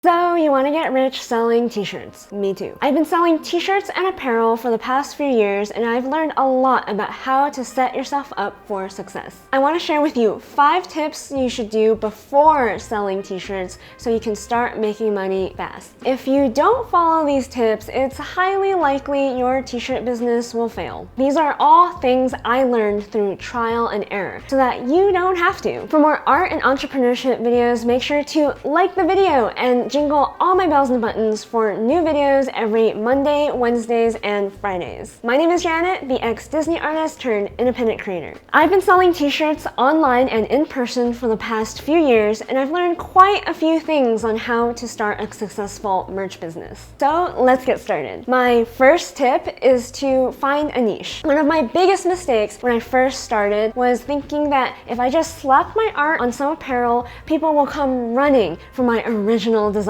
So you want to get rich selling t-shirts? Me too. I've been selling t-shirts and apparel for the past few years, and I've learned a lot about how to set yourself up for success. I want to share with you 5 tips you should do before selling t-shirts so you can start making money fast. If you don't follow these tips, it's highly likely your t-shirt business will fail. These are all things I learned through trial and error so that you don't have to. For more art and entrepreneurship videos, make sure to like the video and jingle all my bells and buttons for new videos every Monday, Wednesdays, and Fridays. My name is Janet, the ex-Disney artist turned independent creator. I've been selling t-shirts online and in person for the past few years, and I've learned quite a few things on how to start a successful merch business. So let's get started. My first tip is to find a niche. One of my biggest mistakes when I first started was thinking that if I just slap my art on some apparel, people will come running for my original designs.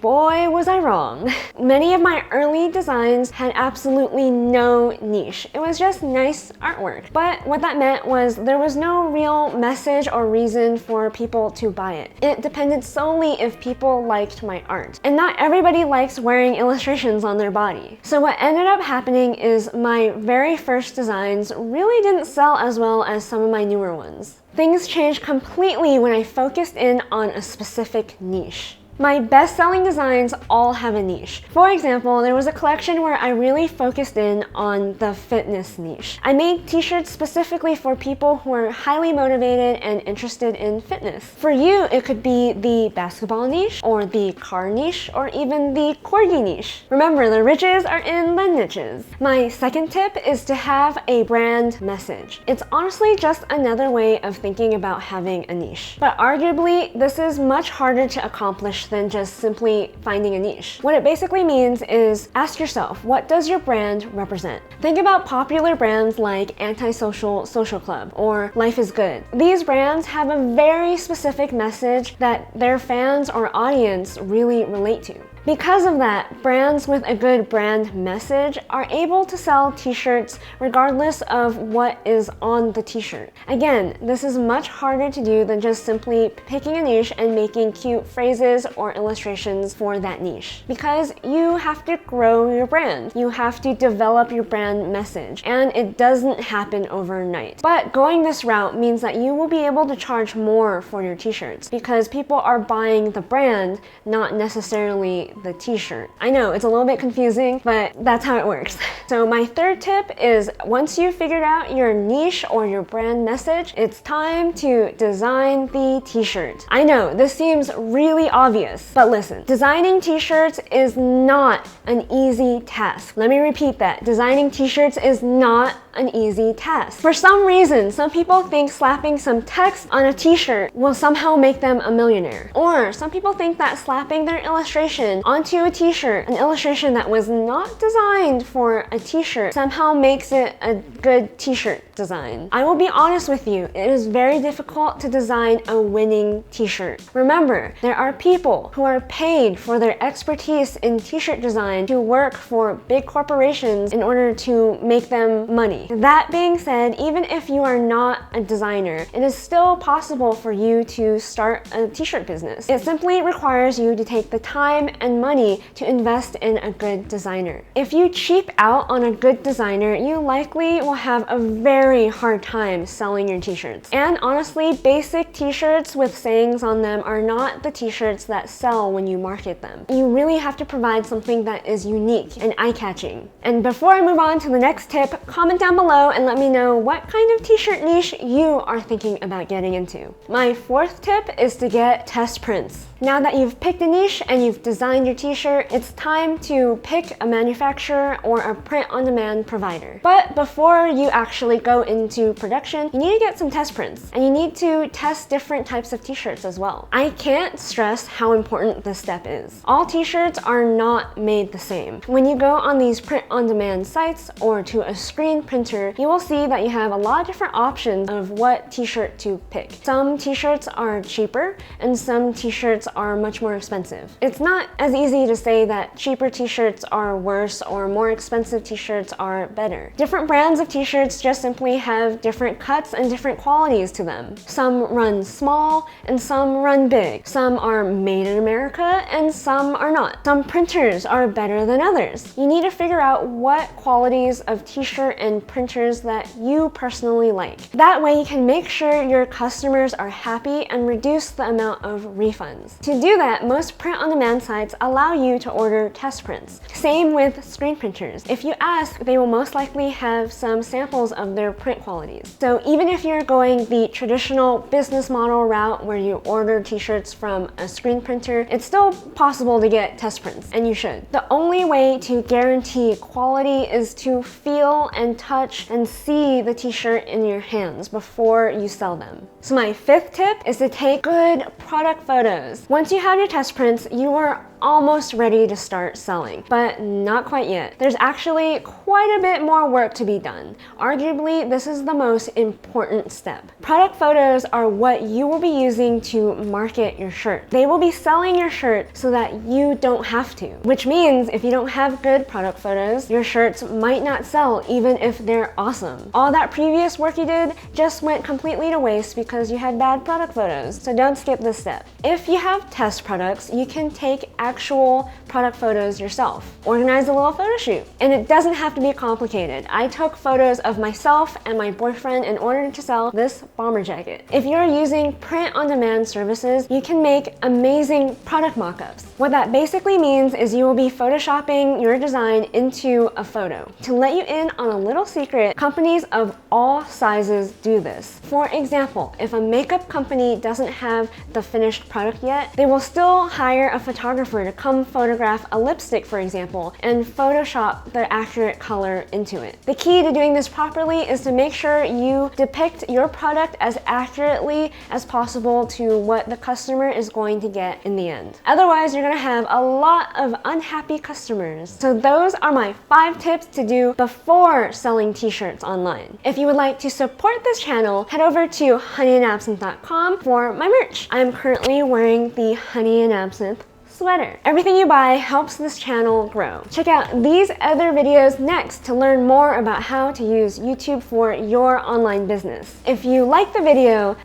Boy, was I wrong. Many of my early designs had absolutely no niche. It was just nice artwork. But what that meant was there was no real message or reason for people to buy it. It depended solely if people liked my art. And not everybody likes wearing illustrations on their body. So what ended up happening is my very first designs really didn't sell as well as some of my newer ones. Things changed completely when I focused in on a specific niche. My best-selling designs all have a niche. For example, there was a collection where I really focused in on the fitness niche. I made t-shirts specifically for people who are highly motivated and interested in fitness. For you, it could be the basketball niche, or the car niche, or even the corgi niche. Remember, the riches are in the niches. My second tip is to have a brand message. It's honestly just another way of thinking about having a niche. But arguably, this is much harder to accomplish than just simply finding a niche. What it basically means is ask yourself, what does your brand represent? Think about popular brands like Antisocial Social Club or Life is Good. These brands have a very specific message that their fans or audience really relate to. Because of that, brands with a good brand message are able to sell t-shirts regardless of what is on the t-shirt. Again, this is much harder to do than just simply picking a niche and making cute phrases or illustrations for that niche. Because you have to grow your brand. You have to develop your brand message, and it doesn't happen overnight. But going this route means that you will be able to charge more for your t-shirts because people are buying the brand, not necessarily the t-shirt. I know it's a little bit confusing, but that's how it works. So my third tip is once you've figured out your niche or your brand message, it's time to design the t-shirt. I know this seems really obvious, but listen, designing t-shirts is not an easy task. Let me repeat that. Designing t-shirts is not an easy task. For some reason, some people think slapping some text on a t-shirt will somehow make them a millionaire. Or some people think that slapping their illustration onto a t-shirt, an illustration that was not designed for a t-shirt, somehow makes it a good t-shirt design. I will be honest with you, it is very difficult to design a winning t-shirt. Remember, there are people who are paid for their expertise in t-shirt design to work for big corporations in order to make them money. That being said, even if you are not a designer, it is still possible for you to start a t-shirt business. It simply requires you to take the time and money to invest in a good designer. If you cheap out on a good designer, you likely will have a very hard time selling your t-shirts. And honestly, basic t-shirts with sayings on them are not the t-shirts that sell when you market them. You really have to provide something that is unique and eye-catching. And before I move on to the next tip, comment down below and let me know what kind of t-shirt niche you are thinking about getting into. My fourth tip is to get test prints. Now that you've picked a niche and you've designed your t-shirt, it's time to pick a manufacturer or a print-on-demand provider. But before you actually go into production, you need to get some test prints, and you need to test different types of t-shirts as well. I can't stress how important this step is. All t-shirts are not made the same. When you go on these print-on-demand sites or to a screen printer, you will see that you have a lot of different options of what t-shirt to pick. Some t-shirts are cheaper, and some t-shirts are much more expensive. It's not as easy to say that cheaper t-shirts are worse or more expensive t-shirts are better. Different brands of t-shirts just simply have different cuts and different qualities to them. Some run small and some run big. Some are made made in America and some are not. Some printers are better than others. You need to figure out what qualities of t-shirt and printers that you personally like. That way you can make sure your customers are happy and reduce the amount of refunds. To do that, most print-on-demand sites allow you to order test prints. Same with screen printers. If you ask, they will most likely have some samples of their print qualities. So even if you're going the traditional business model route where you order t-shirts from a screen printer, it's still possible to get test prints, and you should. The only way to guarantee quality is to feel and touch and see the t-shirt in your hands before you sell them. So my fifth tip is to take good product photos. Once you have your test prints, you are almost ready to start selling, but not quite yet. There's actually quite a bit more work to be done. Arguably, this is the most important step. Product photos are what you will be using to market your shirt. They will be selling your shirt so that you don't have to, which means if you don't have good product photos, your shirts might not sell even if they're awesome. All that previous work you did just went completely to waste because you had bad product photos, so don't skip this step. If you have test products, you can take actual product photos yourself. Organize a little photo shoot. And it doesn't have to be complicated. I took photos of myself and my boyfriend in order to sell this bomber jacket. If you're using print-on-demand services, you can make amazing product mock-ups. What that basically means is you will be photoshopping your design into a photo. To let you in on a little secret, companies of all sizes do this. For example, if a makeup company doesn't have the finished product yet, they will still hire a photographer to come photograph a lipstick, for example, and Photoshop the accurate color into it. The key to doing this properly is to make sure you depict your product as accurately as possible to what the customer is going to get in the end. Otherwise, you're gonna have a lot of unhappy customers. So those are my 5 tips to do before selling t-shirts online. If you would like to support this channel, head over to honeyandabsinthe.com for my merch. I'm currently wearing the Honey and Absinthe sweater. Everything you buy helps this channel grow. Check out these other videos next to learn more about how to use YouTube for your online business. If you like the video,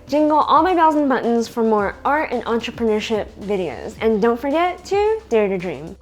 jingle all my bells and buttons for more art and entrepreneurship videos. And don't forget to dare to dream.